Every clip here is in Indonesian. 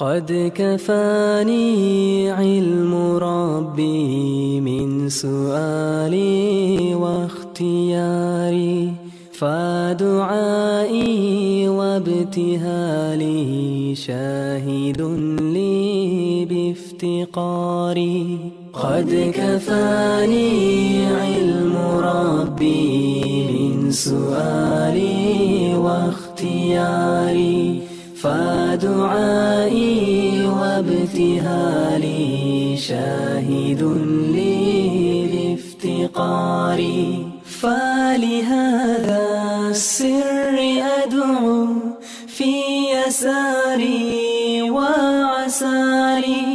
قد كفاني علم ربي من سؤالي واختياري، فدعائي وابتهالي شاهد لي بافتقاري. قد كفاني علم ربي من سؤالي واختياري، فدعائي وابتهالي شاهد لي بافتقاري. فلهذا السر أدعو في يساري وعساري،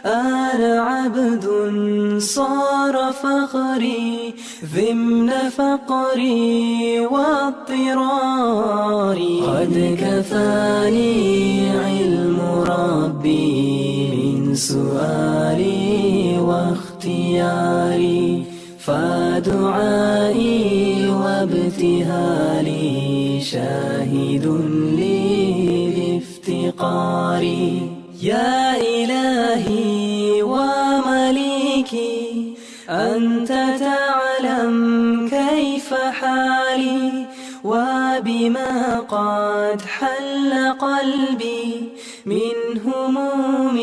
أنا عبد صار فخري ضمن فقري واضطراري. قد كفاني علم ربي من سؤالي واختياري، فدعائي وابتهالي شاهد لي بافتقاري. يا إلهي ومليكي أنت تعلم كيف حالي، وبما قد حل قلبي من هموم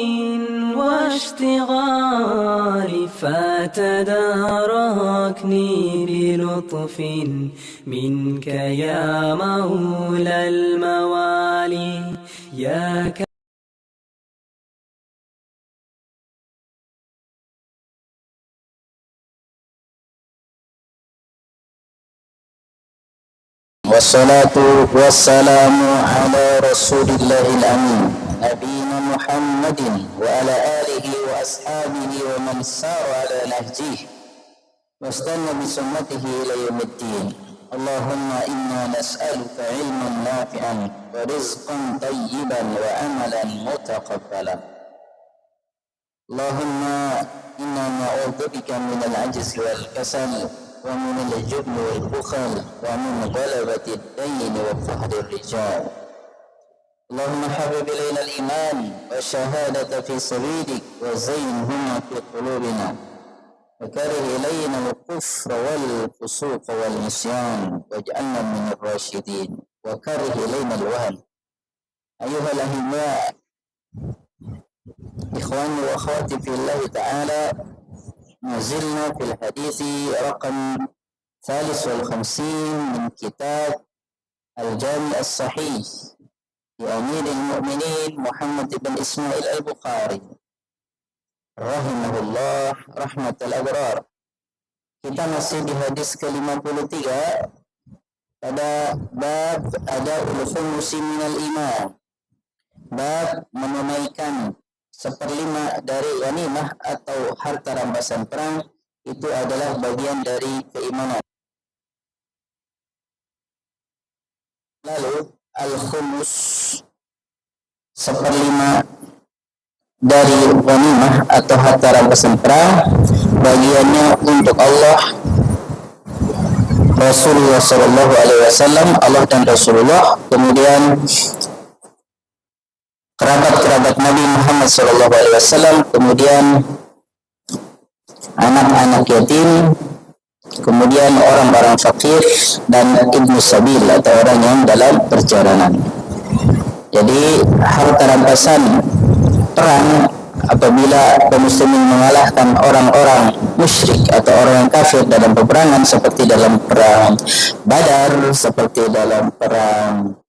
واشتغال، فتداركني بلطف منك يا مولى الموالي. يا والصلاة والسلام على رسول الله الأمين نبينا محمد وعلى آله وأصحابه ومن سار على نهجه واستنى بسنته إلى يوم الدين. اللهم إنا نسألك علما نافعا ورزقا طيبا وعملا متقبلا. اللهم إنا نعوذ بك من العجز والكسل ومن الجبن والبخل ومن غلبة الدين وقهر الرجال. اللهم حبب إلينا الإيمان والشهادة في سبيلك وزينهما في قلوبنا، وكره إلينا الكفر والفسوق والعصيان واجعلنا من الراشدين، وكره إلينا الوهن. أيها الأحباء، إخواني وأخواتي في الله تعالى، ما زلنا في الحديث رقم 53 من كتاب الجامع الصحيح لأمير المؤمنين محمد بن إسماعيل البخاري rahimahullah rahmatal abrar. Kita masih di hadis ke-53 pada bab ada'ul khumusi minal iman, bab menunaikan seperlima dari ghanimah atau harta rampasan perang itu adalah bagian dari keimanan. Lalu al-khumus, seperlima dari ghanimah atau harta rampasan perang, bagiannya untuk Allah, Rasulullah Sallallahu Alaihi Wasallam, Allah dan Rasulullah, kemudian kerabat-kerabat Nabi Muhammad Sallallahu Alaihi Wasallam, kemudian anak-anak yatim, kemudian orang-orang fakir dan ibnu sabil atau orang yang dalam perjalanan. Jadi harta rampasan perang apabila kaum muslimin mengalahkan orang-orang musyrik atau orang yang kafir dalam peperangan, seperti dalam perang Badar, seperti dalam perang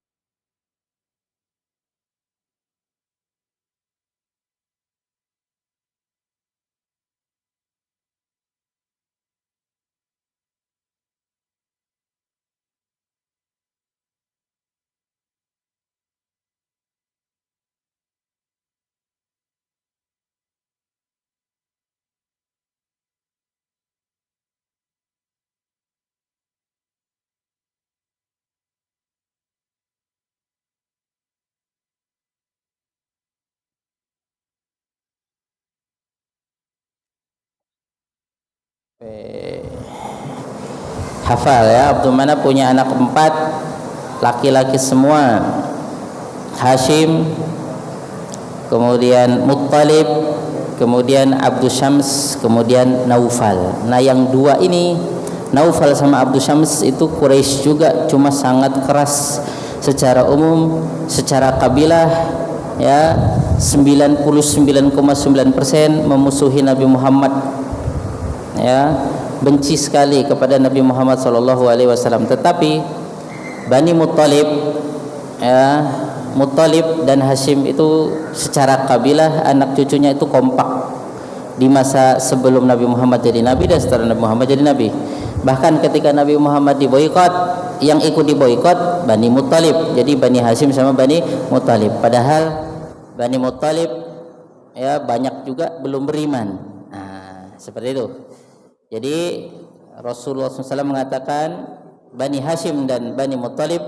hafal ya. Abdul Manaf punya anak 4, laki-laki semua. Hashim, kemudian Muttalib, kemudian Abdus Syams, kemudian Naufal. Nah yang dua ini, Naufal sama Abdus Syams itu Quraisy juga, cuma sangat keras secara umum, secara kabilah ya 99,9% memusuhi Nabi Muhammad, ya benci sekali kepada Nabi Muhammad SAW. Tetapi Bani Muttalib, ya Muttalib dan Hashim itu secara kabilah anak cucunya itu kompak di masa sebelum Nabi Muhammad jadi nabi dan setelah Nabi Muhammad jadi nabi. Bahkan ketika Nabi Muhammad diboikot, yang ikut diboikot Bani Muttalib, jadi Bani Hashim sama Bani Muttalib. Padahal Bani Muttalib ya banyak juga belum beriman. Nah, seperti itu. Jadi Rasulullah SAW mengatakan Bani Hashim dan Bani Muttalib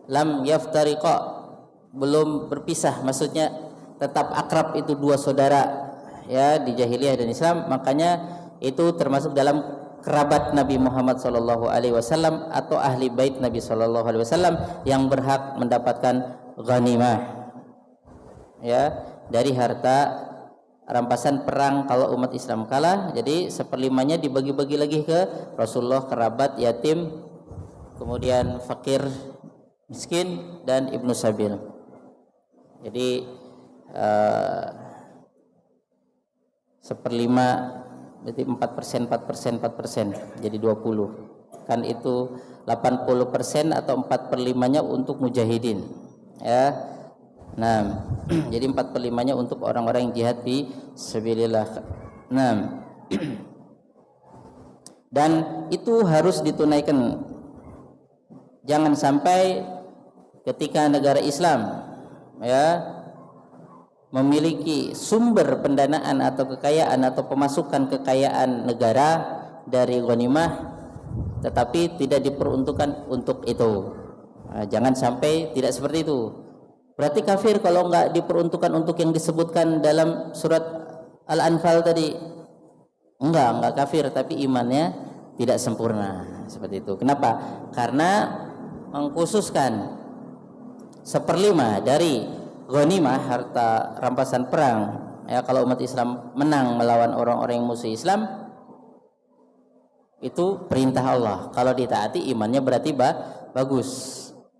lam yaftariqa, belum berpisah, maksudnya tetap akrab, itu dua saudara ya di jahiliyah dan Islam. Makanya itu termasuk dalam kerabat Nabi Muhammad SAW atau ahli bait Nabi SAW yang berhak mendapatkan ghanimah ya dari harta rampasan perang kalau umat Islam kalah. Jadi seperlimanya dibagi-bagi lagi ke Rasulullah, kerabat, yatim, kemudian fakir, miskin, dan ibnu sabil. Jadi seperlima berarti 4%, jadi 20. Kan itu 80% atau 4/5-nya untuk mujahidin ya. Nah, jadi 4/5-nya untuk orang-orang yang jihad fi sabilillah. Nah, dan itu harus ditunaikan. Jangan sampai ketika negara Islam ya memiliki sumber pendanaan atau kekayaan atau pemasukan kekayaan negara dari ghanimah tetapi tidak diperuntukkan untuk itu. Nah, jangan sampai tidak seperti itu. Berarti kafir kalau enggak diperuntukkan untuk yang disebutkan dalam surat Al-Anfal tadi. Enggak kafir, tapi imannya tidak sempurna. Seperti itu. Kenapa? Karena mengkhususkan 1/5 dari ghanimah, harta rampasan perang ya, kalau umat Islam menang melawan orang-orang yang musuh Islam, itu perintah Allah. Kalau ditaati imannya berarti bagus.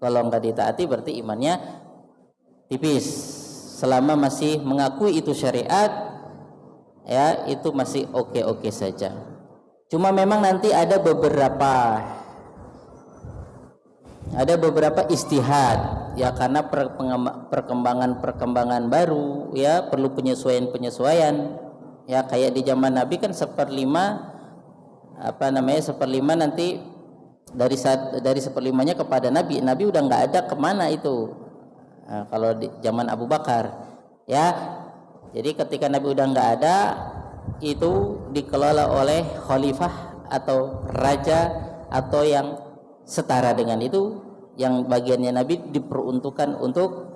Kalau enggak ditaati berarti imannya tipis. Selama masih mengakui itu syariat ya, itu masih oke-oke saja. Cuma memang nanti ada beberapa istihad ya, karena perkembangan baru ya, perlu penyesuaian ya. Kayak di zaman Nabi kan 1/5 1/5 nanti dari 1/5-nya kepada Nabi udah nggak ada, kemana itu. Nah, kalau di zaman Abu Bakar ya, jadi ketika Nabi udah nggak ada, itu dikelola oleh khalifah atau raja atau yang setara dengan itu, yang bagiannya Nabi diperuntukkan untuk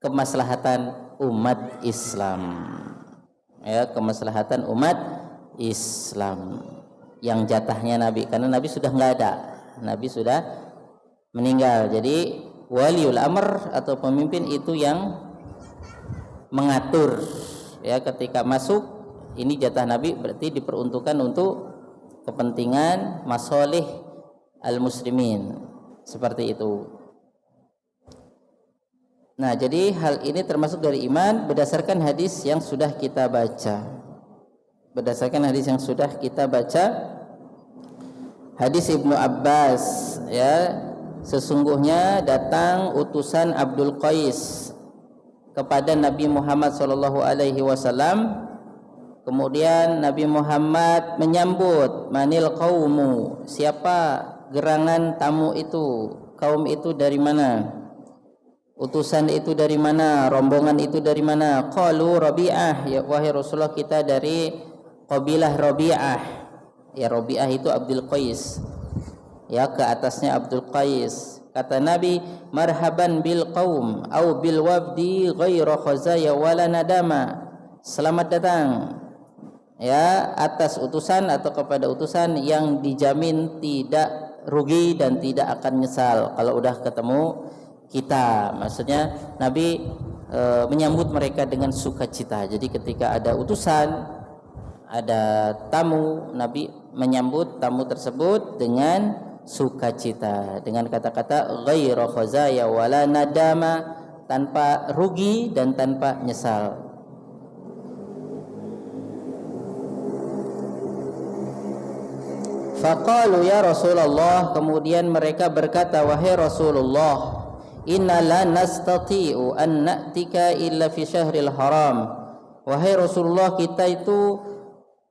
kemaslahatan umat Islam ya, kemaslahatan umat Islam yang jatahnya Nabi, karena Nabi sudah nggak ada, Nabi sudah meninggal. Jadi waliul amr atau pemimpin itu yang mengatur ya, ketika masuk ini jatah Nabi berarti diperuntukkan untuk kepentingan masolih al-muslimin, seperti itu. Nah, jadi hal ini termasuk dari iman berdasarkan hadis yang sudah kita baca. Hadis Ibnu Abbas ya, sesungguhnya datang utusan Abdul Qais kepada Nabi Muhammad SAW. Kemudian Nabi Muhammad menyambut, manil qaumu, siapa gerangan tamu itu, kaum itu dari mana, utusan itu dari mana, rombongan itu dari mana. Qalu Rabi'ah, ya wahai Rasulullah, kita dari qabilah Rabi'ah. Ya, Rabi'ah itu Abdul Qais ya, ke atasnya Abdul Qais. Kata Nabi, marhaban bil qaum au bil wafdi ghaira khazaya wala nadama. Selamat datang ya atas utusan atau kepada utusan yang dijamin tidak rugi dan tidak akan nyesal kalau udah ketemu kita. Maksudnya Nabi menyambut mereka dengan sukacita. Jadi ketika ada utusan, ada tamu, Nabi menyambut tamu tersebut dengan sukacita, dengan kata-kata ghairu khazaya wala nadama, tanpa rugi dan tanpa nyesal. Faqalu ya Rasulullah, kemudian mereka berkata, wahai Rasulullah, inna la nastati'u an na'tika illa fi syahril haram. Wahai Rasulullah, kita itu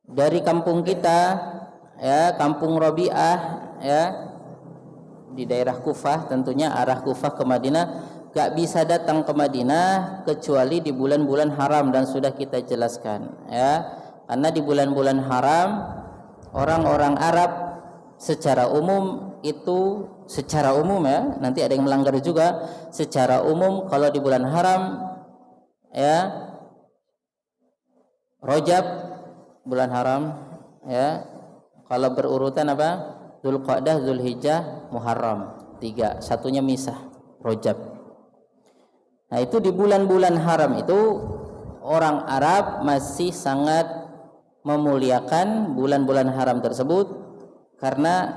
dari kampung kita, ya, kampung Rabi'ah, ya, di daerah Kufah, tentunya arah Kufah ke Madinah, gak bisa datang ke Madinah kecuali di bulan-bulan haram, dan sudah kita jelaskan, ya, karena di bulan-bulan haram orang-orang Arab secara umum itu, secara umum ya, nanti ada yang melanggar juga, secara umum kalau di bulan haram, ya, Rajab bulan haram, ya, kalau berurutan apa, Dzulqa'dah, Dzulhijjah, Muharram, 3, satunya misah, Rajab. Nah itu di bulan-bulan haram itu orang Arab masih sangat memuliakan bulan-bulan haram tersebut, karena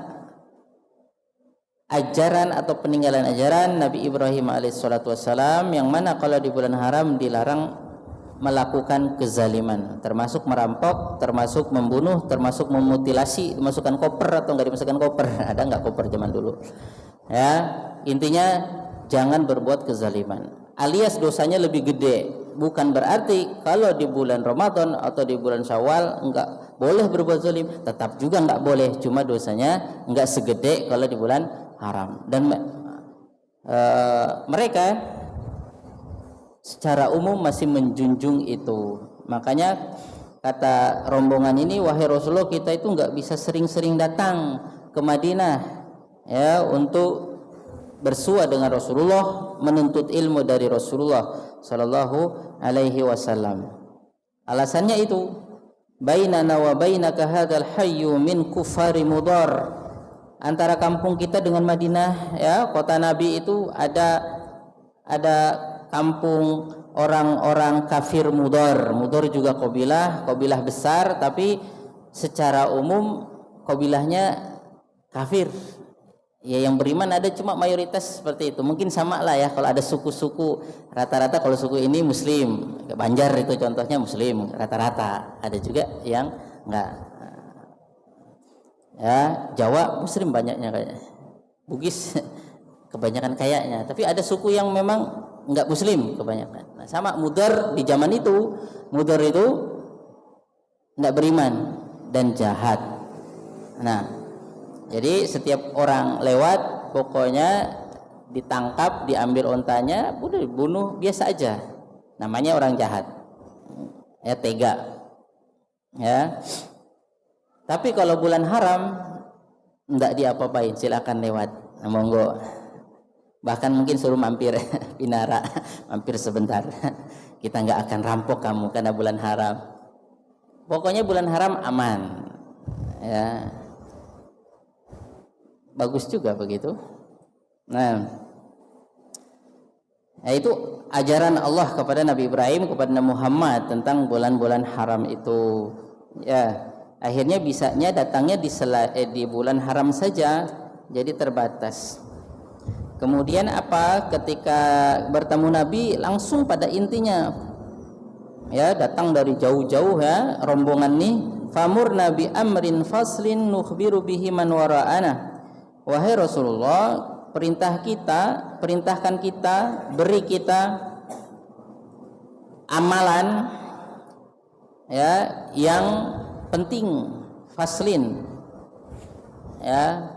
ajaran atau peninggalan ajaran Nabi Ibrahim alaihissalam, yang mana kalau di bulan haram dilarang melakukan kezaliman, termasuk merampok, termasuk membunuh, termasuk memutilasi, dimasukkan koper atau enggak dimasukkan koper, ada enggak koper zaman dulu, ya, intinya jangan berbuat kezaliman, alias dosanya lebih gede. Bukan berarti kalau di bulan Ramadan atau di bulan Syawal enggak boleh berbuat zalim, tetap juga enggak boleh, cuma dosanya enggak segede kalau di bulan haram. Dan mereka secara umum masih menjunjung itu. Makanya kata rombongan ini, wahai Rasulullah, kita itu enggak bisa sering-sering datang ke Madinah, ya, untuk bersua dengan Rasulullah, menuntut ilmu dari Rasulullah sallallahu alaihi wasallam. Alasannya itu, bainana wa bainaka hadzal hayyu min kufari Mudar, antara kampung kita dengan Madinah, ya, kota Nabi itu ada kampung orang-orang kafir Mudar. Mudar juga kabilah besar, tapi secara umum kabilahnya kafir. Ya, yang beriman ada cuma mayoritas seperti itu. Mungkin sama lah ya, kalau ada suku-suku, rata-rata kalau suku ini muslim, Banjar itu contohnya muslim rata-rata, ada juga yang enggak, ya, Jawa muslim banyaknya kayaknya, Bugis kebanyakan kayaknya, tapi ada suku yang memang enggak muslim kebanyakan. Nah, sama Mudar di zaman itu, Mudar itu enggak beriman dan jahat. Nah, jadi setiap orang lewat pokoknya ditangkap, diambil ontanya, udah dibunuh biasa aja. Namanya orang jahat, ya, tega, ya. Tapi kalau bulan haram enggak diapa-apain, silakan lewat, nah, monggo. Bahkan mungkin suruh mampir pinara, mampir sebentar. Kita enggak akan rampok kamu karena bulan haram. Pokoknya bulan haram aman, ya. Bagus juga begitu. Nah, itu ajaran Allah kepada Nabi Ibrahim, kepada Nabi Muhammad tentang bulan-bulan haram itu. Ya, akhirnya bisanya datangnya di bulan haram saja, jadi terbatas. Kemudian apa? Ketika bertemu Nabi langsung pada intinya, ya, datang dari jauh-jauh, ya, rombongan nih. Famur Nabi amrin faslin nukhbiru bihi man wara'ana. Wahai Rasulullah, perintahkan kita, beri kita amalan, ya, yang penting, faslin, ya,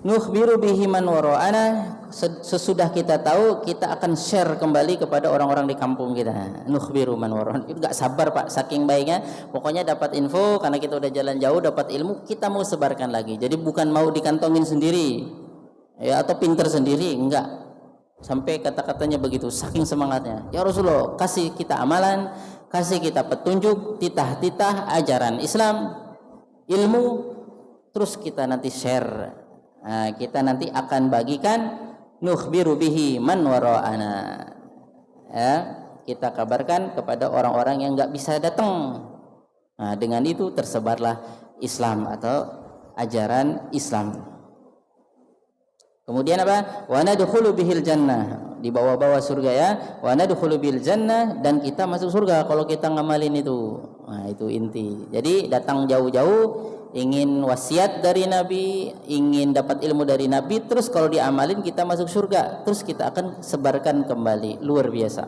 nukhbiru bihi man wara'ana, sesudah kita tahu kita akan share kembali kepada orang-orang di kampung kita. Nukhbiru man wara'ana, itu gak sabar Pak, saking baiknya. Pokoknya dapat info, karena kita udah jalan jauh, dapat ilmu, kita mau sebarkan lagi. Jadi bukan mau dikantongin sendiri, ya, atau pinter sendiri, enggak. Sampai kata-katanya begitu, saking semangatnya. Ya Rasulullah, kasih kita amalan, kasih kita petunjuk, titah-titah ajaran Islam, ilmu, terus kita nanti share. Nah, kita nanti akan bagikan, nukhbiru bihi man wara'ana. ya, kita kabarkan kepada orang-orang yang nggak bisa datang. Nah, dengan itu tersebarlah Islam atau ajaran Islam. Kemudian apa? Wa nadkhulu bihil jannah, dibawa-bawa surga ya. Wa nadkhulu bil jannah, dan kita masuk surga kalau kita ngamalin itu. Nah, itu inti. Jadi datang jauh-jauh ingin wasiat dari Nabi, ingin dapat ilmu dari Nabi, terus kalau diamalin kita masuk surga. Terus kita akan sebarkan kembali. Luar biasa.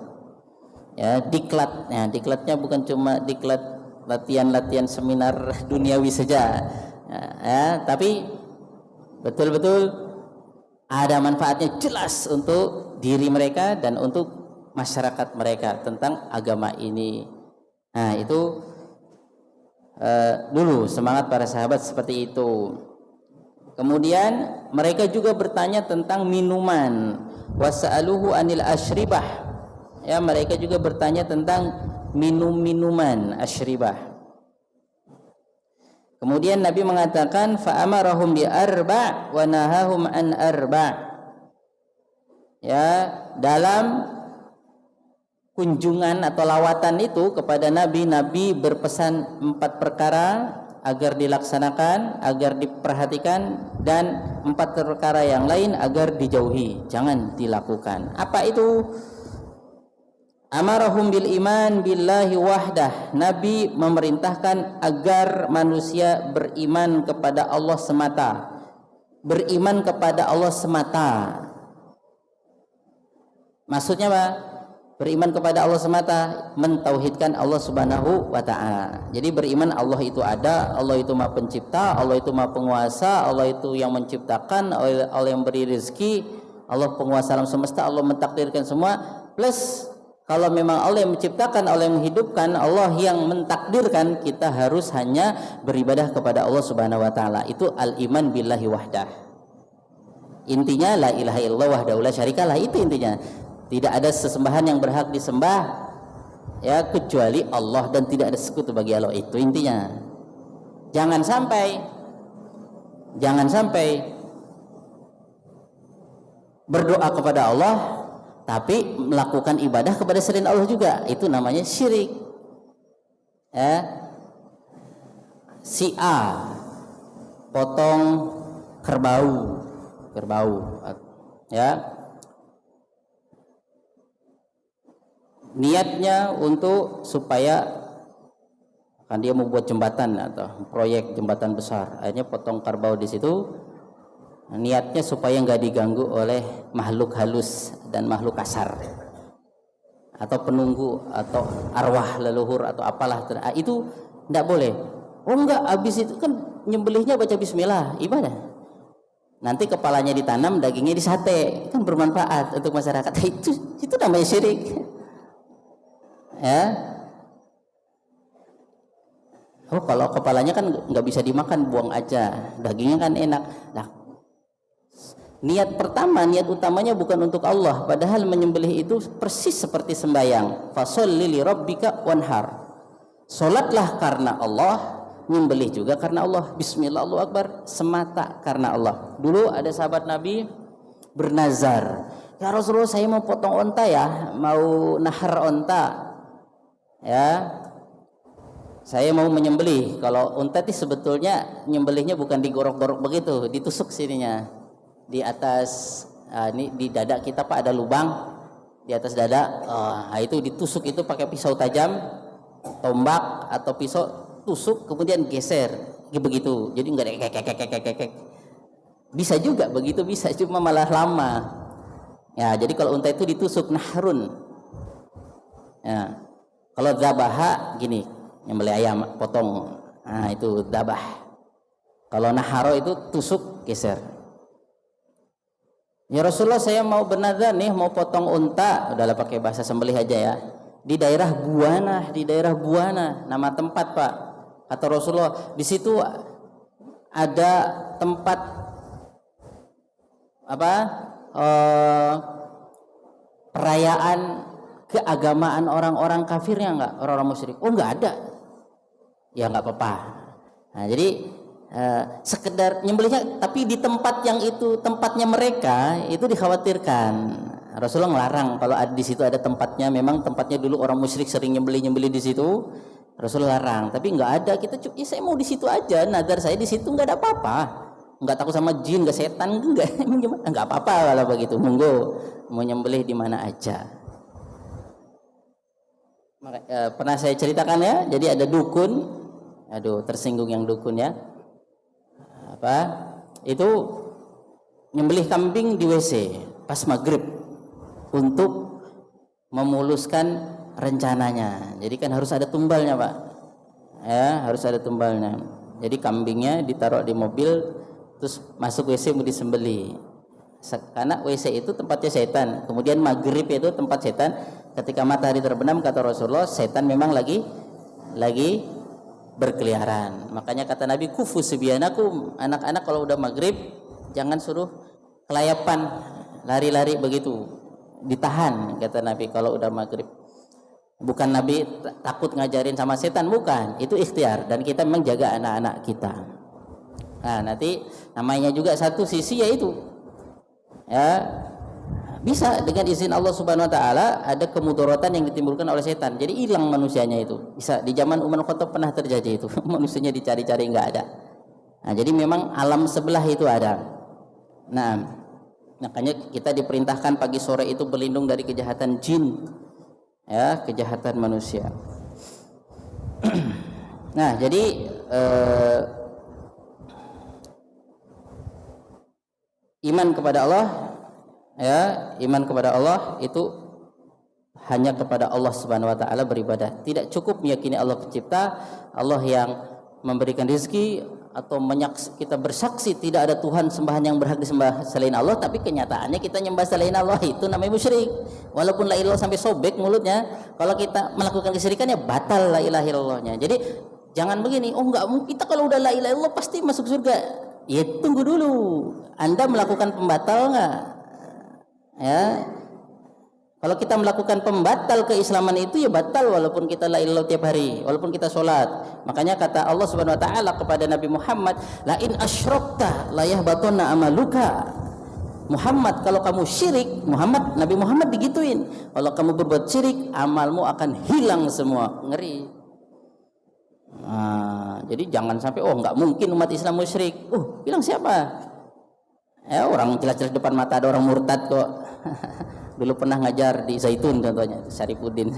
Ya, diklat. Ya, diklatnya bukan cuma diklat latihan-latihan seminar duniawi saja. Ya, tapi betul-betul ada manfaatnya jelas untuk diri mereka dan untuk masyarakat mereka tentang agama ini. Nah, itu dulu semangat para sahabat seperti itu. Kemudian mereka juga bertanya tentang minuman. Wasa'aluhu anil asyribah. Ya, mereka juga bertanya tentang minum-minuman asyribah. Kemudian Nabi mengatakan fa'amarahum bi arba' wa nahahum an arba'. Ya, dalam kunjungan atau lawatan itu kepada Nabi, Nabi berpesan 4 perkara agar dilaksanakan, agar diperhatikan, dan 4 perkara yang lain agar dijauhi, jangan dilakukan. Apa itu? Amarahum bil iman billahi wahdah. Nabi memerintahkan agar manusia beriman kepada Allah semata. Beriman kepada Allah semata. Maksudnya apa? Beriman kepada Allah semata, mentauhidkan Allah Subhanahu wa ta'ala. Jadi beriman Allah itu ada, Allah itu Maha Pencipta, Allah itu Maha Penguasa, Allah itu yang menciptakan, Allah yang beri rezeki, Allah penguasa alam semesta, Allah mentakdirkan semua. Plus kalau memang Allah yang menciptakan, Allah yang menghidupkan, Allah yang mentakdirkan, kita harus hanya beribadah kepada Allah Subhanahu wa ta'ala. Itu al-iman billahi wahdah. Intinya la ilaha illallah wahdahu la syarikalah, itu intinya. Tidak ada sesembahan yang berhak disembah ya kecuali Allah, dan tidak ada sekutu bagi Allah. Itu intinya. Jangan sampai berdoa kepada Allah tapi melakukan ibadah kepada selain Allah juga. Itu namanya syirik. Ya. Si A potong kerbau ya, niatnya untuk supaya kan dia mau buat jembatan atau proyek jembatan besar, akhirnya potong kerbau di situ. Niatnya supaya nggak diganggu oleh makhluk halus dan makhluk kasar atau penunggu atau arwah leluhur atau apalah. Itu tidak boleh. Oh enggak, habis itu kan nyembelihnya baca bismillah, ibadah. Nanti kepalanya ditanam, dagingnya disate, kan bermanfaat untuk masyarakat. Itu namanya syirik. Ya. Oh, kalau kepalanya kan nggak bisa dimakan, buang aja. Dagingnya kan enak. Nah, niat pertama, niat utamanya bukan untuk Allah, padahal menyembelih itu persis seperti sembahyang. Fasholli li rabbika wanhar. Salatlah karena Allah, menyembelih juga karena Allah. Bismillah, Allahu Akbar, semata karena Allah. Dulu ada sahabat Nabi bernazar, ya Rasulullah, saya mau potong onta ya, mau nahar onta ya, saya mau menyembelih. Kalau unta itu sebetulnya nyembelihnya bukan digorok-gorok begitu, ditusuk sininya di atas, ini di dada kita Pak ada lubang di atas dada, itu ditusuk itu pakai pisau tajam, tombak atau pisau, tusuk kemudian geser begitu. Jadi enggak kek. Bisa juga begitu, bisa, cuma malah lama. Ya, jadi kalau unta itu ditusuk nahrun. Ya. Kalau dzabaha gini, nyembelih ayam potong. Nah, itu dzabah. Kalau naharo itu tusuk geser. Ya Rasulullah, saya mau bernazar nih, mau potong unta, udahlah pakai bahasa sembelih aja ya. Di daerah Buana, nama tempat Pak. Kata Rasulullah, di situ ada tempat perayaan keagamaan orang-orang kafirnya enggak, orang-orang musyrik. Oh enggak ada. Ya enggak apa-apa. Nah, jadi sekedar nyembelihnya, tapi di tempat yang itu tempatnya mereka itu dikhawatirkan. Rasulullah ngelarang kalau di situ ada tempatnya, memang tempatnya dulu orang musyrik sering nyembeli di situ. Rasulullah larang, tapi nggak ada, kita ya saya mau di situ aja, nadar saya di situ, nggak ada apa-apa, nggak takut sama jin, nggak setan, nggak apa-apa kalau begitu, monggo mau nyembelih di mana aja. Pernah saya ceritakan ya, jadi ada dukun, aduh tersinggung yang dukun ya, apa itu nyembelih kambing di WC pas maghrib untuk memuluskan rencananya. Jadi kan harus ada tumbalnya Pak ya, harus ada tumbalnya. Jadi kambingnya ditaruh di mobil terus masuk WC mau disembelih, karena WC itu tempatnya setan, kemudian maghrib itu tempat setan. Ketika matahari terbenam, kata Rasulullah, setan memang lagi berkeliaran. Makanya kata Nabi, kufu subyanakum, anak-anak kalau udah maghrib jangan suruh kelayapan lari-lari begitu, ditahan kata Nabi kalau udah maghrib. Bukan Nabi takut ngajarin sama setan, bukan, itu ikhtiar, dan kita memang jaga anak-anak kita. Nah nanti namanya juga satu sisi yaitu ya, bisa dengan izin Allah Subhanahu wa taala ada kemudaratan yang ditimbulkan oleh setan. Jadi hilang manusianya itu. Bisa di zaman Umar Khattab pernah terjadi itu. Manusianya dicari-cari enggak ada. Nah, jadi memang alam sebelah itu ada. Nah, makanya kita diperintahkan pagi sore itu berlindung dari kejahatan jin. Ya, kejahatan manusia. Nah, jadi iman kepada Allah, ya, iman kepada Allah itu hanya kepada Allah Subhanahu wa taala beribadah. Tidak cukup meyakini Allah pencipta, Allah yang memberikan rezeki, atau kita bersaksi tidak ada Tuhan sembahan yang berhak disembah selain Allah, tapi kenyataannya kita nyembah selain Allah, itu namanya musyrik. Walaupun la ilaha sampai sobek mulutnya, kalau kita melakukan kesyirikan ya batal la ilaha illallahnya. Jadi jangan begini, oh enggak, kita kalau udah la ilaha illallah pasti masuk surga. Ya tunggu dulu, Anda melakukan pembatal enggak? Ya, kalau kita melakukan pembatal keislaman itu ya batal, walaupun kita la ilaha tiap hari, walaupun kita sholat. Makanya kata Allah Subhanahu wa taala kepada Nabi Muhammad, la in asyrakta la yahbatunna amaluka. Muhammad, kalau kamu syirik, Nabi Muhammad digituin, kalau kamu berbuat syirik, amalmu akan hilang semua. Ngeri. Nah, jadi jangan sampai enggak mungkin umat Islam musyrik. Bilang siapa? Ya, orang jelas-jelas depan mata ada orang murtad kok. Dulu pernah ngajar di Zaitun contohnya, Syarifuddin.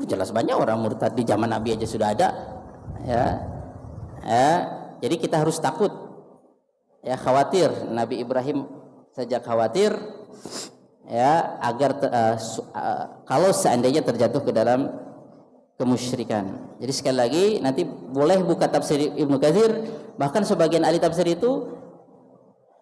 Jelas banyak orang murtad, di zaman Nabi aja sudah ada. Ya. Jadi kita harus takut. Ya, khawatir. Nabi Ibrahim sejak khawatir ya agar kalau seandainya terjatuh ke dalam kemusyrikan. Jadi sekali lagi nanti boleh buka tafsir Ibnu Katsir, bahkan sebagian ahli tafsir itu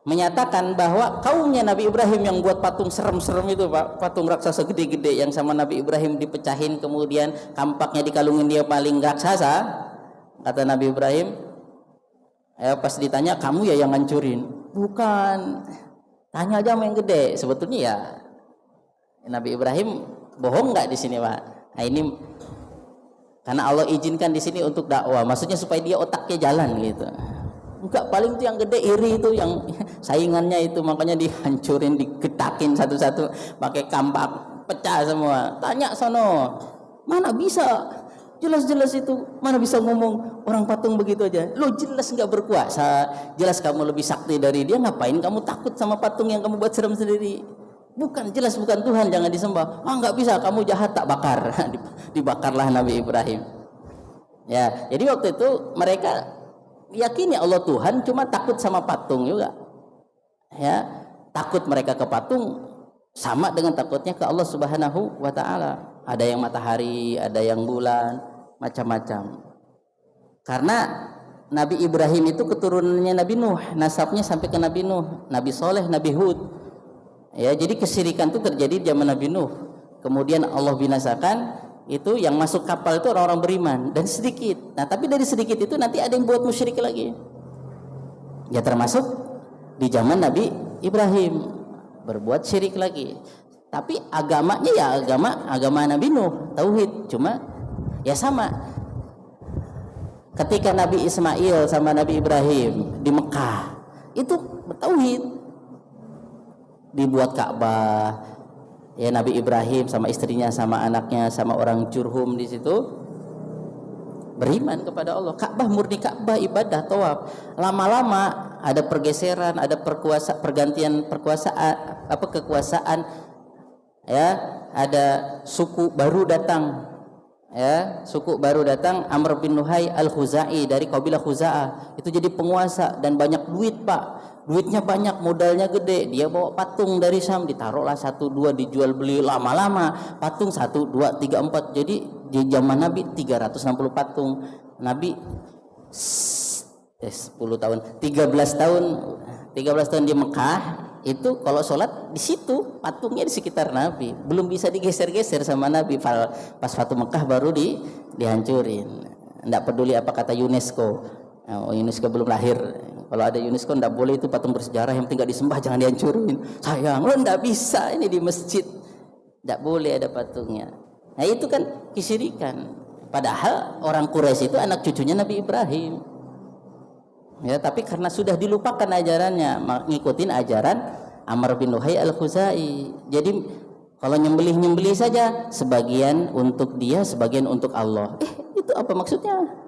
menyatakan bahwa kaumnya Nabi Ibrahim yang buat patung serem-serem itu Pak, patung raksasa gede-gede yang sama Nabi Ibrahim dipecahin, kemudian kampaknya dikalungin dia paling raksasa, kata Nabi Ibrahim pas ditanya, kamu ya yang ngancurin? Bukan, tanya aja sama yang gede. Sebetulnya ya Nabi Ibrahim bohong nggak di sini Pak? Nah ini karena Allah izinkan di sini untuk dakwah, maksudnya supaya dia otaknya jalan gitu. Enggak, paling itu yang gede iri itu, yang saingannya itu, makanya dihancurin, digetakin satu-satu pakai kampak, pecah semua. Tanya sono, mana bisa? Jelas-jelas itu, mana bisa ngomong orang patung begitu aja. Lo jelas nggak berkuasa, jelas kamu lebih sakti dari dia, ngapain kamu takut sama patung yang kamu buat serem sendiri? Bukan, jelas bukan Tuhan, jangan disembah. Nggak bisa, kamu jahat, tak bakar. Dibakarlah Nabi Ibrahim. Ya, jadi waktu itu mereka yakini Allah Tuhan, cuma takut sama patung juga. Ya, takut mereka ke patung sama dengan takutnya ke Allah Subhanahu wa taala. Ada yang matahari, ada yang bulan, macam-macam. Karena Nabi Ibrahim itu keturunannya Nabi Nuh, nasabnya sampai ke Nabi Nuh, Nabi Soleh, Nabi Hud. Ya, jadi kesyirikan itu terjadi di zaman Nabi Nuh. Kemudian Allah binasakan. Itu yang masuk kapal itu orang-orang beriman dan sedikit. Nah, tapi dari sedikit itu nanti ada yang buat musyrik lagi. Ya termasuk di zaman Nabi Ibrahim berbuat syirik lagi. Tapi agamanya ya agama Nabi Nuh, tauhid. Cuma ya sama. Ketika Nabi Ismail sama Nabi Ibrahim di Mekah itu bertauhid. Dibuat Ka'bah, Ya, Nabi Ibrahim sama istrinya, sama anaknya, sama orang Jurhum di situ beriman kepada Allah. Ka'bah murni Ka'bah, ibadah, tawaf. Lama-lama ada pergeseran, ada pergantian kekuasaan, ya, ada suku baru datang. Ya, suku baru datang, Amr bin Luhai Al-Khuzai dari kabilah Khuza'ah. Itu jadi penguasa dan banyak duit, Pak. Duitnya banyak, modalnya gede. Dia bawa patung dari Syam, ditaruhlah 1, 2, dijual beli, lama-lama patung 1, 2, 3, 4. Jadi di zaman Nabi 360 patung. Nabi 10 tahun, 13 tahun di Mekah. Itu kalau sholat di situ, patungnya di sekitar Nabi, belum bisa digeser-geser sama Nabi. Pas Fatu Mekah baru dihancurin. Tidak peduli apa kata UNESCO. UNESCO belum lahir. Kalau ada UNESCO tidak boleh itu patung bersejarah, yang penting nggak disembah, jangan dihancurin. Sayang, lo tidak bisa, ini di masjid tidak boleh ada patungnya. Nah itu kan kesyirikan. Padahal orang Quraisy itu anak cucunya Nabi Ibrahim. Ya, tapi karena sudah dilupakan ajarannya, ngikutin ajaran Amr bin Luhai Al-Khuzai. Jadi kalau nyembelih saja, sebagian untuk dia, sebagian untuk Allah. Itu apa maksudnya?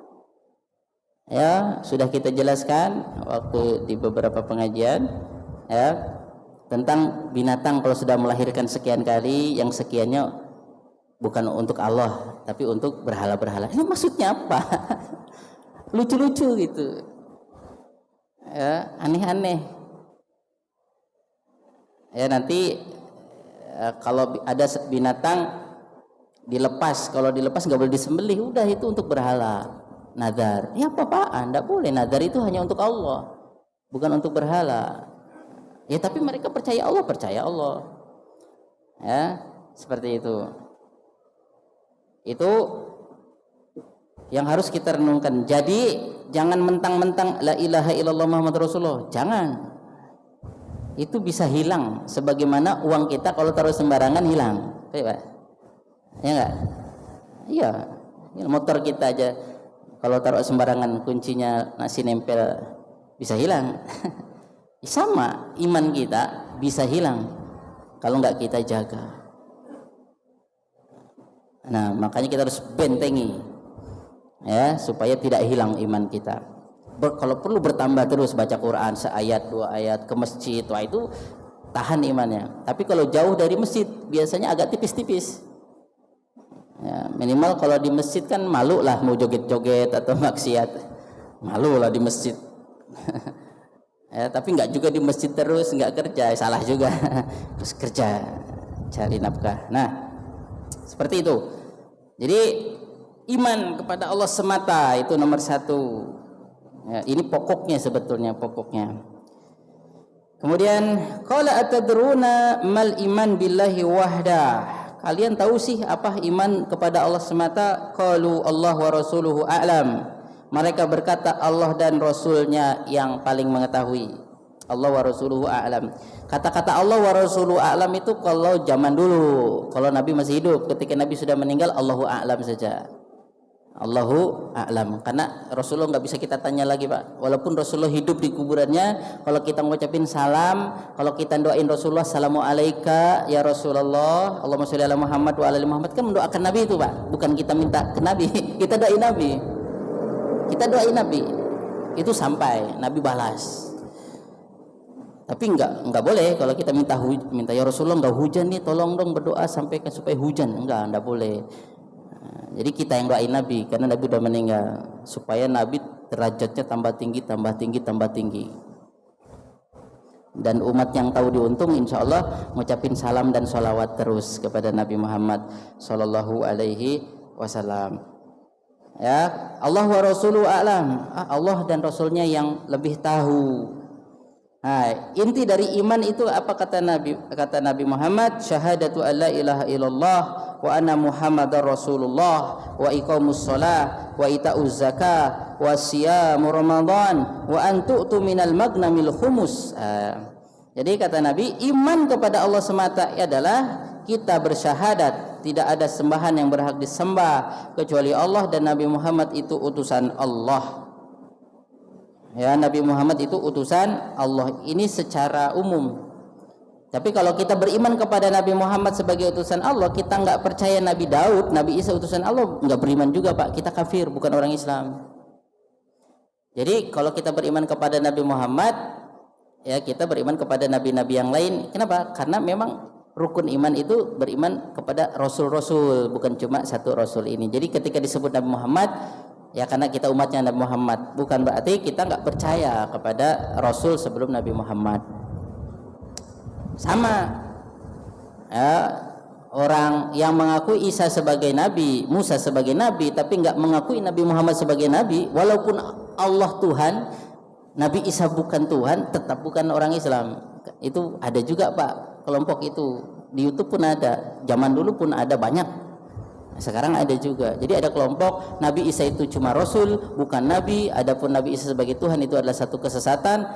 Ya, sudah kita jelaskan waktu di beberapa pengajian, ya, tentang binatang kalau sudah melahirkan sekian kali, yang sekiannya bukan untuk Allah tapi untuk berhala-berhala. Ini maksudnya apa? Lucu-lucu gitu, ya, aneh-aneh. Ya, nanti kalau ada binatang dilepas, kalau dilepas nggak boleh disembelih, udah itu untuk berhala. Nadar, ya apa-apaan, tidak boleh. Nadar itu hanya untuk Allah, bukan untuk berhala. Ya, tapi mereka percaya Allah, ya, seperti itu. Itu yang harus kita renungkan. Jadi jangan mentang-mentang la ilaha illallah Muhammad Rasulullah, jangan. Itu bisa hilang, sebagaimana uang kita kalau taruh sembarangan hilang, ya enggak? Iya, motor kita aja kalau taruh sembarangan kuncinya nasi nempel bisa hilang. Sama iman kita bisa hilang kalau nggak kita jaga. Nah, makanya kita harus bentengi, ya, supaya tidak hilang iman kita. Kalau perlu bertambah terus, baca Quran seayat 2 ayat, ke masjid, wah itu tahan imannya. Tapi kalau jauh dari masjid biasanya agak tipis-tipis. Ya, minimal kalau di masjid kan malu lah mau joget-joget atau maksiat, malu lah di masjid. Ya, tapi nggak juga di masjid terus, nggak kerja, salah juga. Terus kerja, cari nafkah. Nah, seperti itu. Jadi iman kepada Allah semata itu nomor 1. Ya, ini pokoknya, sebetulnya pokoknya. Kemudian qala atadruna mal iman billahi wahdah. Kalian tahu sih apa iman kepada Allah semata? Qalu Allah wa rasuluhu a'lam. Mereka berkata Allah dan Rasulnya yang paling mengetahui. Allah wa rasuluhu a'lam. Kata-kata Allah wa rasuluhu a'lam itu kalau zaman dulu, kalau Nabi masih hidup. Ketika Nabi sudah meninggal, Allahu a'lam saja. Allahu a'lam. Karena Rasulullah nggak bisa kita tanya lagi, Pak. Walaupun Rasulullah hidup di kuburannya, kalau kita ngucapin salam, kalau kita doain Rasulullah, assalamu alayka ya Rasulullah, Allahumma sholli ala Muhammad wa ala ali Muhammad, kan mendoakan Nabi itu, Pak. Bukan kita minta ke Nabi, kita doain Nabi. Kita doain Nabi. Itu sampai Nabi balas. Tapi enggak boleh kalau kita minta ya Rasulullah, enggak hujan nih, tolong dong berdoa sampaikan supaya hujan. Enggak boleh. Jadi kita yang doain Nabi, karena Nabi sudah meninggal, supaya Nabi derajatnya tambah tinggi. Dan umat yang tahu diuntung, insya Allah mengucapin salam dan sholawat terus kepada Nabi Muhammad Sallallahu Alaihi Wasallam. Ya, Allah wa Rasuluhu a'lam. Allah dan Rasulnya yang lebih tahu. Nah, inti dari iman itu apa kata Nabi Muhammad? Syahadatu alla ilaha illallah wa anna Muhammadar Rasulullah wa iqamus shalah wa itauz zakah wa siyamu Ramadan wa an tu'tu minal magnamil khumus. Jadi kata Nabi, iman kepada Allah semata adalah kita bersyahadat tidak ada sembahan yang berhak disembah kecuali Allah dan Nabi Muhammad itu utusan Allah. Ya, Nabi Muhammad itu utusan Allah. Ini secara umum. Tapi kalau kita beriman kepada Nabi Muhammad sebagai utusan Allah, kita nggak percaya Nabi Daud, Nabi Isa utusan Allah, nggak beriman juga Pak. Kita kafir, bukan orang Islam. Jadi kalau kita beriman kepada Nabi Muhammad, ya kita beriman kepada nabi-nabi yang lain. Kenapa? Karena memang rukun iman itu beriman kepada rasul-rasul, bukan cuma satu rasul ini. Jadi ketika disebut Nabi Muhammad, ya karena kita umatnya Nabi Muhammad, bukan berarti kita nggak percaya kepada rasul sebelum Nabi Muhammad. Sama ya, orang yang mengakui Isa sebagai nabi, Musa sebagai nabi, tapi nggak mengakui Nabi Muhammad sebagai nabi, walaupun Allah Tuhan, Nabi Isa bukan Tuhan, tetap bukan orang Islam. Itu ada juga Pak, kelompok itu di YouTube pun ada, zaman dulu pun ada banyak, sekarang ada juga. Jadi ada kelompok Nabi Isa itu cuma Rasul, bukan Nabi. Adapun Nabi Isa sebagai Tuhan itu adalah satu kesesatan.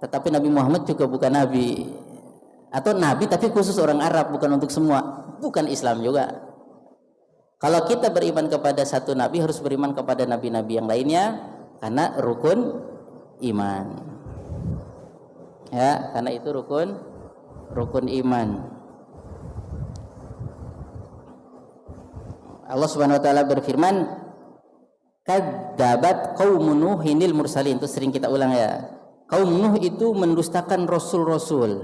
Tetapi Nabi Muhammad juga bukan Nabi, atau Nabi tapi khusus orang Arab, bukan untuk semua, bukan Islam juga. Kalau kita beriman kepada satu Nabi, harus beriman kepada Nabi-Nabi yang lainnya, karena rukun iman. Ya, karena itu rukun iman. Allah Subhanahu wa taala berfirman, kadzabat qaumun nuhinil mursalin. Itu sering kita ulang ya. Kaum Nuh itu mendustakan rasul-rasul.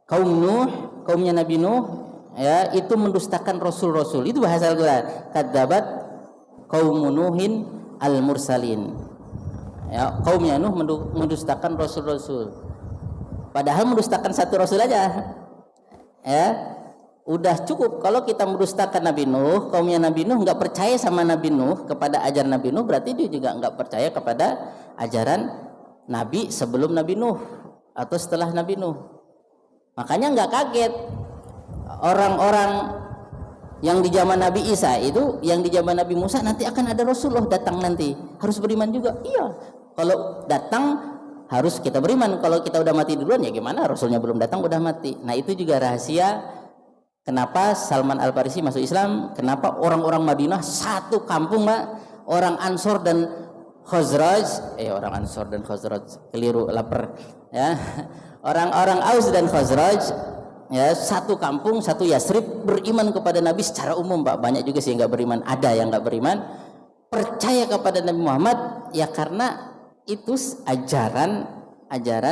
Kaum Nuh, kaumnya Nabi Nuh, ya, itu mendustakan rasul-rasul. Itu bahasa Al-Qur'an. Kadzabat qaumun nuhin al-mursalin. Ya, kaumnya Nuh mendustakan rasul-rasul. Padahal mendustakan satu rasul aja. Ya, udah cukup. Kalau kita mendustakan Nabi Nuh, kaumnya Nabi Nuh nggak percaya sama Nabi Nuh, kepada ajaran Nabi Nuh, berarti dia juga nggak percaya kepada ajaran Nabi sebelum Nabi Nuh atau setelah Nabi Nuh. Makanya nggak kaget orang-orang yang di zaman Nabi Isa itu, yang di zaman Nabi Musa, nanti akan ada Rasulullah datang nanti, harus beriman juga. Iya, kalau datang harus kita beriman. Kalau kita udah mati duluan, ya gimana? Rasulnya belum datang udah mati. Nah itu juga rahasia kenapa Salman Al-Farisi masuk Islam, kenapa orang-orang Madinah satu kampung Mbak, orang Ansor dan Khazraj, orang Ansor dan Khazraj, keliru, lapar ya. Orang-orang Aus dan Khazraj, ya, satu kampung, satu Yasrib, beriman kepada Nabi secara umum Pak. Banyak juga sih yang nggak beriman, ada yang nggak beriman, percaya kepada Nabi Muhammad, ya karena itu ajaran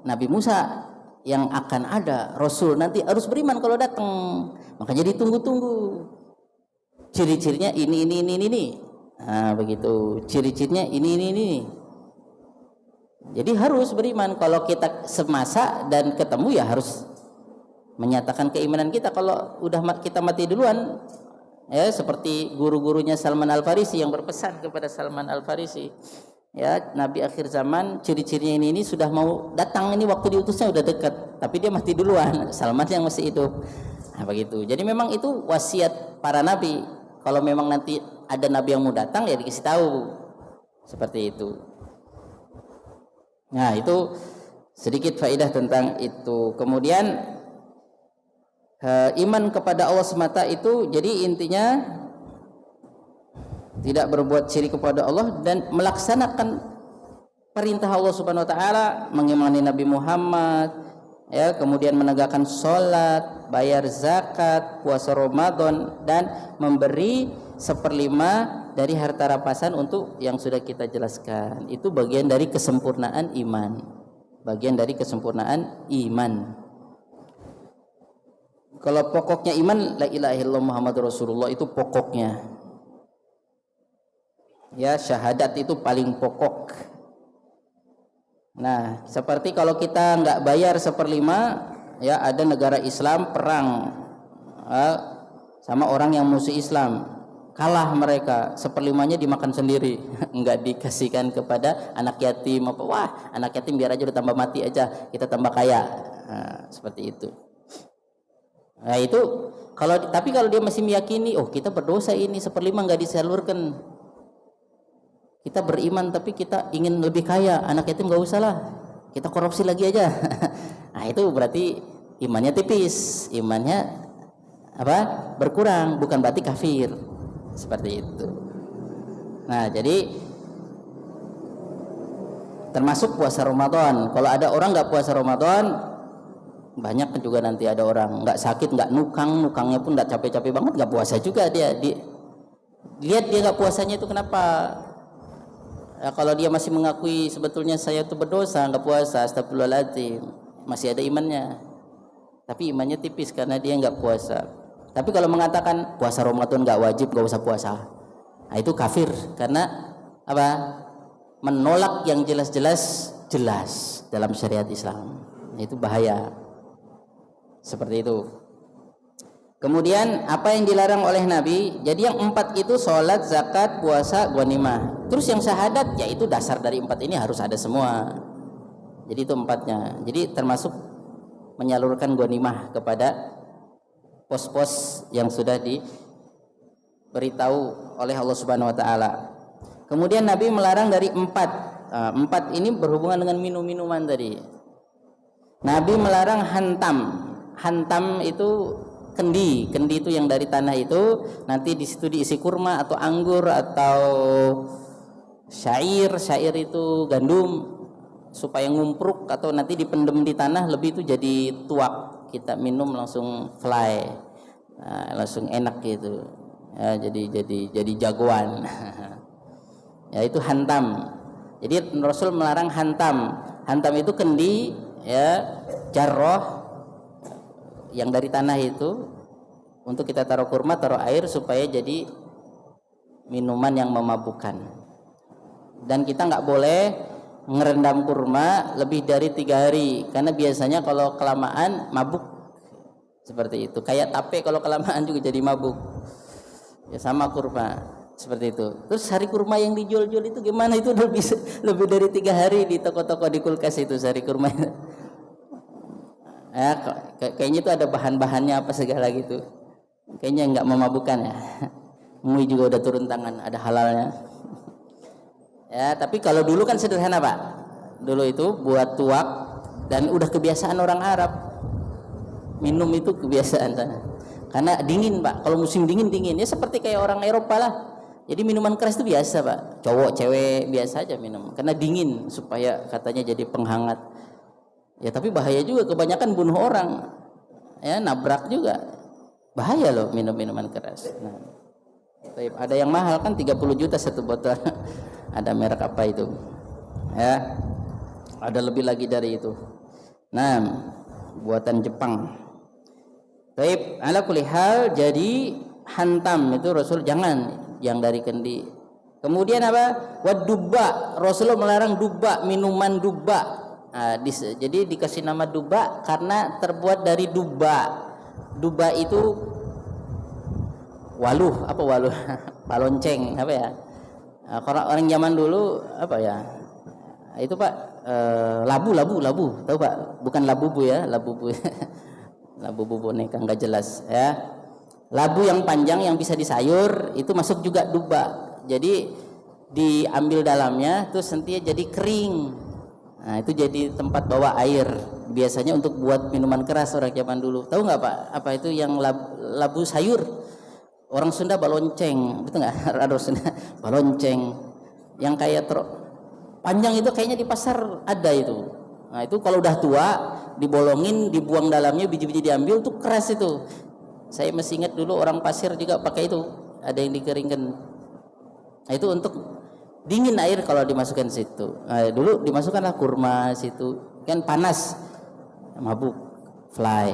Nabi Musa yang akan ada Rasul nanti harus beriman kalau datang. Makanya ditunggu-tunggu. Ciri-cirinya ini. Nah, begitu. Ciri-cirinya ini. Jadi harus beriman. Kalau kita semasa dan ketemu, ya harus menyatakan keimanan kita. Kalau udah kita mati duluan, ya seperti guru-gurunya Salman Al-Farisi yang berpesan kepada Salman Al-Farisi, ya, Nabi akhir zaman ciri-cirinya ini sudah mau datang, ini waktu diutusnya udah dekat, tapi dia mati duluan, Salman yang masih hidup. Nah, begitu. Jadi memang itu wasiat para nabi. Kalau memang nanti ada nabi yang mau datang, ya dikasih tahu seperti itu. Nah, itu sedikit faedah tentang itu. Kemudian iman kepada Allah semata itu, jadi intinya tidak berbuat syirik kepada Allah dan melaksanakan perintah Allah Subhanahu wa taala, mengimani Nabi Muhammad, ya, kemudian menegakkan sholat, bayar zakat, puasa Ramadan, dan memberi 1/5 dari harta rampasan untuk yang sudah kita jelaskan. Itu bagian dari kesempurnaan iman. Bagian dari kesempurnaan iman. Kalau pokoknya iman, la ilaha illallah Muhammadur Rasulullah, itu pokoknya. Ya, syahadat itu paling pokok. Nah, seperti kalau kita nggak bayar 1/5, ya, ada negara Islam perang sama orang yang musuh Islam, kalah mereka, 1/5-nya dimakan sendiri, nggak dikasihkan kepada anak yatim apa. Wah, anak yatim biar aja udah tambah mati aja, kita tambah kaya. Nah, seperti itu. Nah itu tapi kalau dia masih meyakini, oh kita berdosa ini 1/5 nggak disalurkan, kita beriman tapi kita ingin lebih kaya, anak yatim nggak usah lah, kita korupsi lagi aja. Nah itu berarti imannya tipis, imannya berkurang, bukan berarti kafir, seperti itu. Nah jadi termasuk puasa Ramadan. Kalau ada orang nggak puasa Ramadan, banyak juga nanti ada orang nggak sakit, nggak nukangnya pun nggak capek-capek banget, nggak puasa juga dia. Lihat dia nggak puasanya itu kenapa? Ya, kalau dia masih mengakui sebetulnya saya itu berdosa, nggak puasa, astagfirullahaladzim, masih ada imannya. Tapi imannya tipis karena dia nggak puasa. Tapi kalau mengatakan puasa Ramadan nggak wajib, nggak usah puasa, nah itu kafir karena apa? Menolak yang jelas dalam syariat Islam. Itu bahaya. Seperti itu. Kemudian apa yang dilarang oleh Nabi? Jadi yang 4 itu sholat, zakat, puasa, ghanimah. Terus yang syahadat, yaitu dasar dari 4 ini harus ada semua. Jadi itu 4-nya. Jadi termasuk menyalurkan ghanimah kepada pos-pos yang sudah diberitahu oleh Allah Subhanahu Wa Taala. Kemudian Nabi melarang dari 4. 4 ini berhubungan dengan minum-minuman tadi. Nabi melarang hantam. Hantam itu kendi itu yang dari tanah itu, nanti di situ diisi kurma atau anggur atau syair itu gandum supaya ngumpruk, atau nanti dipendem di tanah lebih itu jadi tuak, kita minum langsung fly, langsung enak gitu ya, jadi jagoan. Ya itu hantam. Jadi Rasul melarang hantam itu kendi ya, jarroh yang dari tanah itu, untuk kita taruh kurma, taruh air supaya jadi minuman yang memabukkan. Dan kita nggak boleh ngerendam kurma lebih dari 3 hari, karena biasanya kalau kelamaan mabuk. Seperti itu. Kayak tape kalau kelamaan juga jadi mabuk. Ya sama kurma seperti itu. Terus hari kurma yang dijual-jual itu gimana? Itu lebih dari 3 hari di toko-toko, di kulkas itu sari kurma. Ya, kayaknya itu ada bahan-bahannya apa segala gitu. Kayaknya nggak memabukkan ya. MUI juga udah turun tangan, ada halalnya. Ya, tapi kalau dulu kan sederhana Pak. Dulu itu buat tuak, dan udah kebiasaan orang Arab. Minum itu kebiasaan sana. Karena dingin Pak. Kalau musim dingin ya seperti kayak orang Eropa lah. Jadi minuman keras itu biasa Pak. Cowok, cewek biasa aja minum. Karena dingin, supaya katanya jadi penghangat. Ya tapi bahaya juga, kebanyakan bunuh orang, ya nabrak juga, bahaya loh minum minuman keras. Nah, ada yang mahal kan 30 juta satu botol. Ada merek apa itu? Ya, ada lebih lagi dari itu. Nah, buatan Jepang. Baik, ala kulli hal, jadi hantam itu Rasul jangan yang dari kendi. Kemudian apa? Wadubba, Rasulullah melarang dubba, minuman dubba. Jadi dikasih nama duba karena terbuat dari duba. Duba itu waluh, apa waluh? Palonceng, apa ya? Orang zaman dulu apa ya? Itu Pak, labu, tahu Pak? Bukan labubu ya, labubu. Labubu boneka nggak jelas ya. Labu yang panjang yang bisa disayur itu masuk juga duba. Jadi diambil dalamnya terus nanti jadi kering. Nah itu jadi tempat bawa air, biasanya untuk buat minuman keras orang zaman dulu. Tahu nggak Pak, apa itu yang labu sayur? Orang Sunda balonceng, betul nggak? Orang Sunda balonceng, yang kayak panjang itu kayaknya di pasar ada itu. Nah itu kalau udah tua, dibolongin, dibuang dalamnya, biji-biji diambil, tuh keras itu. Saya masih ingat dulu orang pasir juga pakai itu, ada yang dikeringkan. Nah itu untuk dingin air kalau dimasukkan situ. Dulu dimasukkanlah kurma situ, kan panas, mabuk, fly.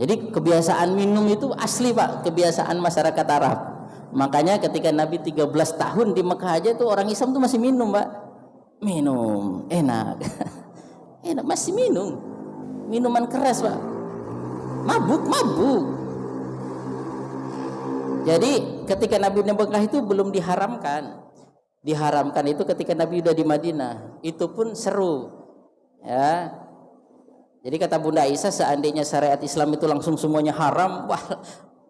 Jadi kebiasaan minum itu asli Pak, kebiasaan masyarakat Arab. Makanya ketika Nabi 13 tahun di Mekah aja tuh orang Islam tuh masih minum Pak. Minum, enak. Enak masih minum. Minuman keras Pak. Mabuk. Jadi ketika Nabi di Mekah itu belum diharamkan. Diharamkan itu ketika Nabi udah di Madinah, itu pun seru ya. Jadi kata Bunda Aisyah, seandainya syariat Islam itu langsung semuanya haram, wah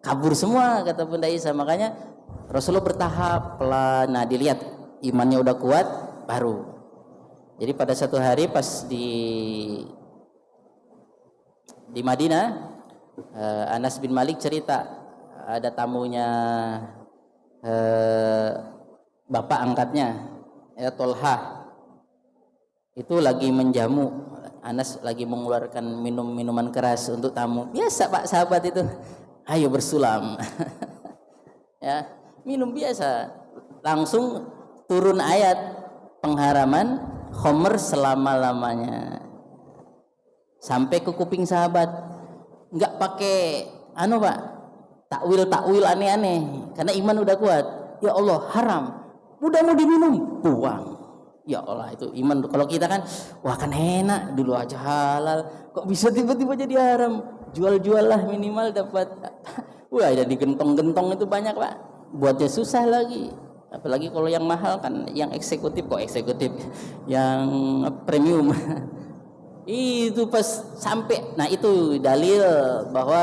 kabur semua kata Bunda Aisyah. Makanya Rasulullah bertahap pelan. Nah dilihat imannya udah kuat baru. Jadi pada satu hari pas di Madinah, Anas bin Malik cerita ada tamunya bapak angkatnya ya Tolhah itu lagi menjamu Anas lagi mengeluarkan minuman keras untuk tamu. Biasa Pak sahabat itu, ayo bersulam. Ya, minum biasa. Langsung turun ayat pengharaman khamr selama-lamanya. Sampai ke kuping sahabat. Enggak pakai Pak, takwil aneh-aneh, karena iman udah kuat. Ya Allah, haram, udah mau diminum, buang. Ya Allah, itu iman. Kalau kita kan, wah kan enak, dulu aja halal, kok bisa tiba-tiba jadi haram? Jual-jual lah minimal dapat. Wah, jadi gentong-gentong itu banyak Pak, buatnya susah lagi. Apalagi kalau yang mahal kan, yang eksekutif, yang premium. Itu pas sampai, nah itu dalil bahwa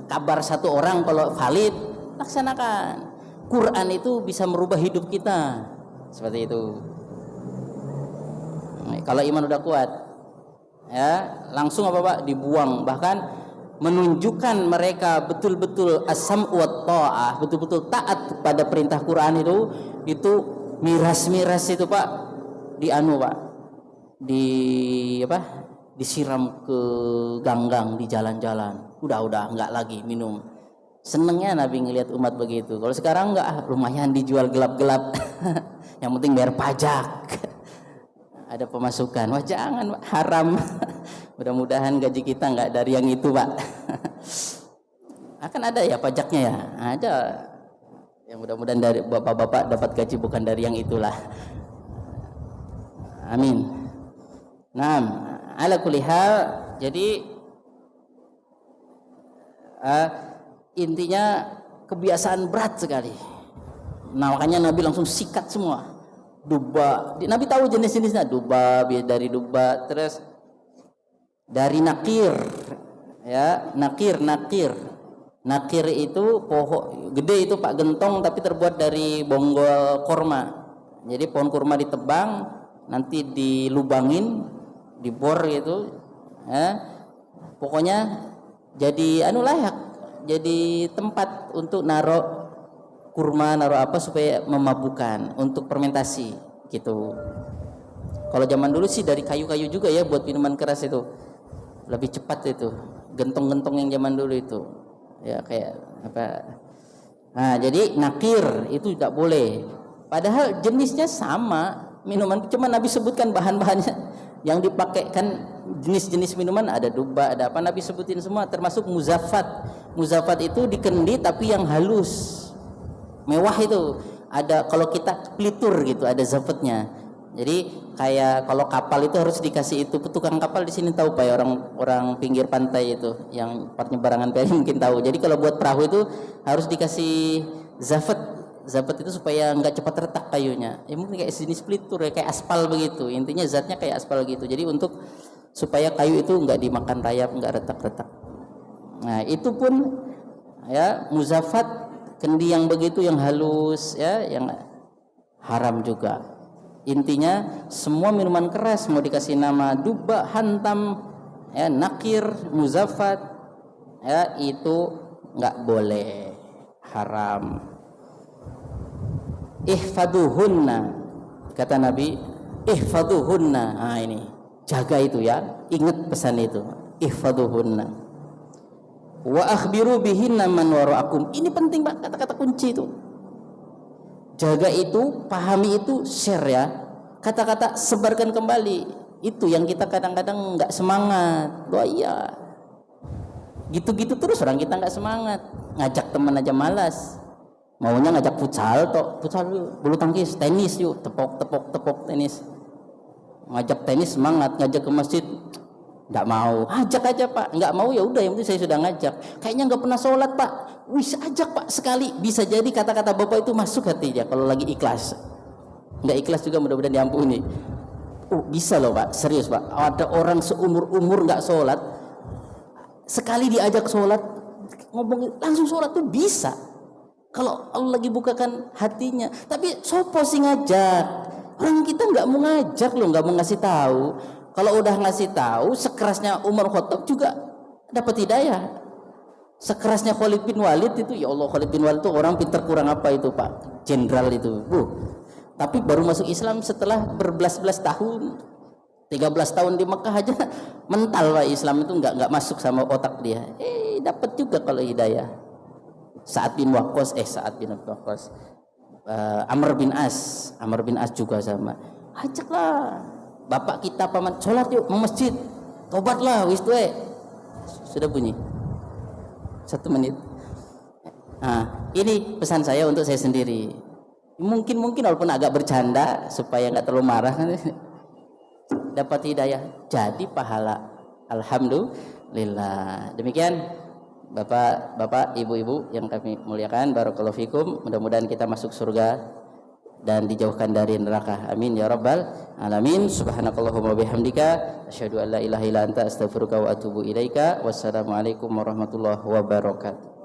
kabar satu orang kalau valid, laksanakan. Quran itu bisa merubah hidup kita, seperti itu. Nah, kalau iman udah kuat, ya langsung apa Pak? Dibuang. Bahkan menunjukkan mereka betul-betul as-sam'u wat ta'ah, betul-betul taat pada perintah Quran itu miras-miras itu Pak, Pak, disiram ke ganggang di jalan-jalan. Udah enggak lagi minum. Senengnya Nabi ngelihat umat begitu. Kalau sekarang enggak, lumayan dijual gelap-gelap. Yang penting bayar pajak. Ada pemasukan. Wah jangan Pak, haram. Mudah-mudahan gaji kita enggak dari yang itu Pak. Akan ada ya pajaknya ya? Ada. Ya mudah-mudahan dari bapak-bapak dapat gaji bukan dari yang itulah. Amin. Nah, ala kulli hal, jadi intinya kebiasaan berat sekali. Nah, makanya Nabi langsung sikat semua. Duba, Nabi tahu jenis-jenisnya, duba, dari duba, terus dari nakir. Ya, nakir. Nakir itu pohon gede itu Pak, gentong tapi terbuat dari bonggol kurma. Jadi pohon kurma ditebang, nanti dilubangin, dibor gitu, ya. Pokoknya jadi layak, jadi tempat untuk naruh kurma, naruh apa supaya memabukkan untuk fermentasi gitu. Kalau zaman dulu sih dari kayu-kayu juga ya buat minuman keras itu, lebih cepat itu. Gentong-gentong yang zaman dulu itu, ya kayak apa? Nah jadi nakir itu tidak boleh. Padahal jenisnya sama minuman, cuma Nabi sebutkan bahan-bahannya yang dipakai kan, jenis-jenis minuman ada duba, ada apa, Nabi sebutin semua, termasuk muzafat. Muzafat itu dikendi tapi yang halus, mewah itu. Ada kalau kita pelitur gitu, ada zafatnya. Jadi kayak kalau kapal itu harus dikasih itu, tukang kapal di sini tahu Pak ya, orang pinggir pantai itu yang penyeberangan ferry mungkin tahu. Jadi kalau buat perahu itu harus dikasih zafat. Zabat itu supaya nggak cepat retak kayunya. Ya mungkin kayak jenis pelitur ya, kayak aspal begitu. Intinya zatnya kayak aspal gitu. Jadi untuk supaya kayu itu nggak dimakan rayap, nggak retak-retak. Nah itu pun ya muzafat, kendi yang begitu, yang halus ya, yang haram juga. Intinya semua minuman keras mau dikasih nama duba, hantam, ya, nakir, muzafat, ya itu nggak boleh, haram. Ihfaduhunna, kata Nabi, ihfaduhunna. Nah ini jaga itu ya, ingat pesan itu, ihfaduhunna wa akhbiru bihinna man wara'akum. Ini penting Pak, kata-kata kunci itu. Jaga itu, pahami itu, share ya. Kata-kata sebarkan kembali. Itu yang kita kadang-kadang nggak semangat. Wah iya, gitu-gitu terus orang kita nggak semangat. Ngajak teman aja malas. Maunya ngajak futsal yuk, bulu tangkis, tenis yuk, tepok tenis. Ngajak tenis semangat, ngajak ke masjid nggak mau. Ajak aja Pak, nggak mau ya udah, yang penting saya sudah ngajak. Kayaknya nggak pernah sholat Pak, wis ajak Pak sekali. Bisa jadi kata-kata Bapak itu masuk hatinya kalau lagi ikhlas. Nggak ikhlas juga mudah-mudahan diampuni. Bisa loh Pak, serius Pak. Ada orang seumur-umur nggak sholat, sekali diajak sholat, ngomong langsung sholat tuh bisa. Kalau Allah lagi bukakan hatinya. Tapi sopo sih ngajak? Orang kita nggak mau ngajak loh, nggak mau ngasih tahu. Kalau udah ngasih tahu, sekerasnya Umar Khattab juga dapat hidayah. Sekerasnya Khalid bin Walid itu, ya Allah, Khalid bin Walid itu orang pintar kurang apa itu Pak, jenderal itu. Tapi baru masuk Islam setelah berbelas-belas tahun. 13 tahun di Mekah aja mental Pak, Islam itu nggak masuk sama otak dia. Dapat juga kalau hidayah. Sa'ad bin Waqqas Amr bin As juga sama. Ajaklah bapak kita paman sholat yuk ke masjid, tobatlah wis tuwe. Sudah bunyi 1 menit. Nah, ini pesan saya untuk saya sendiri. Mungkin walaupun agak bercanda supaya nggak terlalu marah, dapat hidayah jadi pahala. Alhamdulillah. Demikian Bapak, Ibu-ibu yang kami muliakan, barakallahu fikum. Mudah-mudahan kita masuk surga dan dijauhkan dari neraka. Amin ya rabbal alamin. Subhanakallahumma bihamdika asyhadu an la ilaha illa anta astaghfiruka wa atubu ilaika. Wassalamualaikum warahmatullahi wabarakatuh.